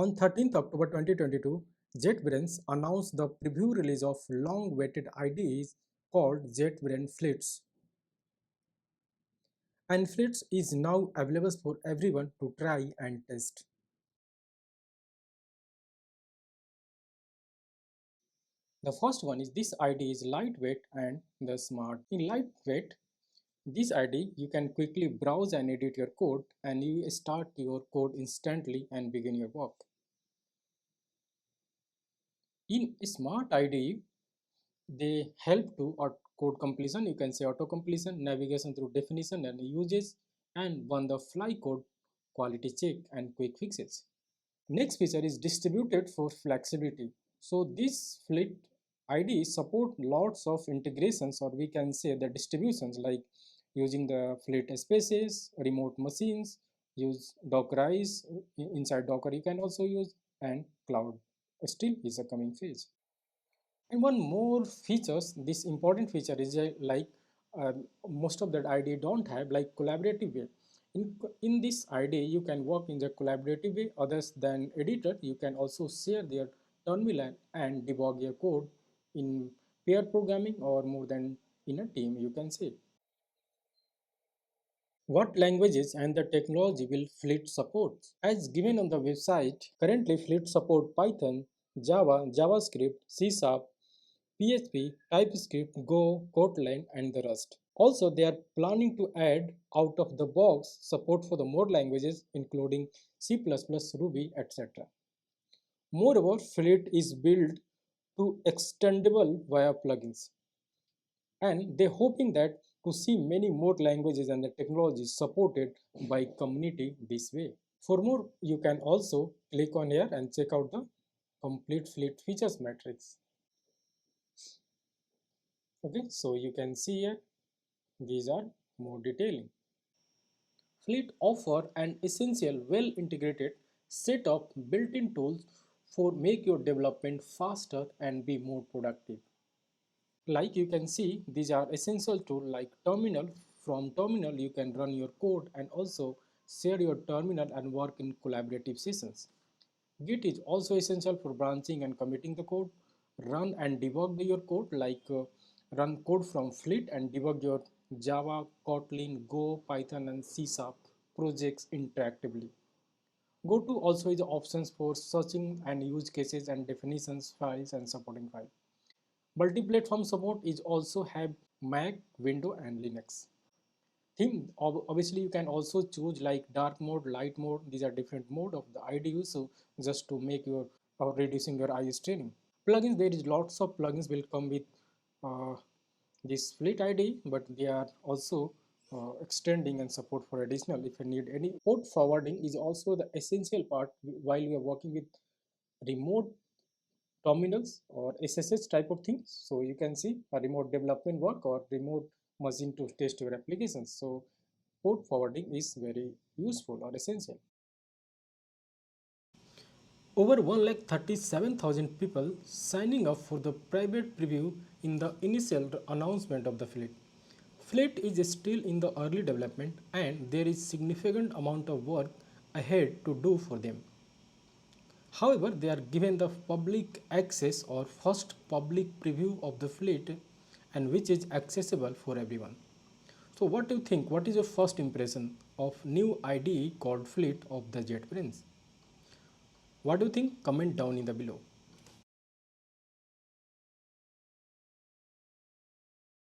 On 13th October 2022, JetBrains announced the preview release of long-awaited IDEs called JetBrains Fleets. And Fleets is now available for everyone to try and test. The first one is this IDE is lightweight and the smart. In lightweight, this IDE you can quickly browse and edit your code and you start your code instantly and begin your work. In Smart IDE, they help to code completion, you can say auto completion, navigation through definition and uses, and on the fly code quality check and quick fixes. Next feature is distributed for flexibility. So this Fleet IDE support lots of integrations, or we can say the distributions, like using the Fleet spaces, remote machines, use Dockerize inside Docker you can also use, and cloud still is a coming phase. And one more features, this important feature is most of that IDE don't have, like collaborative way. In this IDE, you can work in the collaborative way. Others than editor, you can also share their terminal and debug your code in pair programming or more than in a team, you can say. What languages and the technology will Fleet support? As given on the website, currently Fleet support Python, Java, JavaScript, C#, PHP, TypeScript, Go, Kotlin, and the Rust. Also, they are planning to add out-of-the-box support for the more languages, including C++, Ruby, etc. Moreover, Fleet is built to extendable via plugins, and they're hoping that to see many more languages and the technologies supported by community this way. For more, you can also click on here and check out the complete Fleet features matrix. Okay, so you can see here these are more detailing. Fleet offer an essential well-integrated set of built-in tools for make your development faster and be more productive. Like you can see, these are essential tools like terminal. From terminal you can run your code and also share your terminal and work in collaborative sessions. Git is also essential for branching and committing the code. Run and debug your code, like run code from Fleet and debug your Java, Kotlin, Go, Python and C# projects interactively. Go-to also is options for searching and use cases and definitions files and supporting file. Multi-platform support is also have Mac, Windows and Linux. Theme, obviously you can also choose like dark mode, light mode. These are different mode of the IDE, so just to make your or reducing your IO straining. Plugins, there is lots of plugins will come with uh, this Fleet IDE, but they are also extending and support for additional if you need any. Port forwarding is also the essential part while you are working with remote terminals or SSH type of things. So you can see a remote development work or remote machine to test your applications. So port forwarding is very useful or essential. Over 1,37,000 people signing up for the private preview in the initial announcement of the Fleet. Fleet is still in the early development and there is significant amount of work ahead to do for them. However, they are given the public access or first public preview of the Fleet, and which is accessible for everyone. So what do you think? What is your first impression of new IDE called Fleet of the JetBrains? What do you think? Comment down in the below.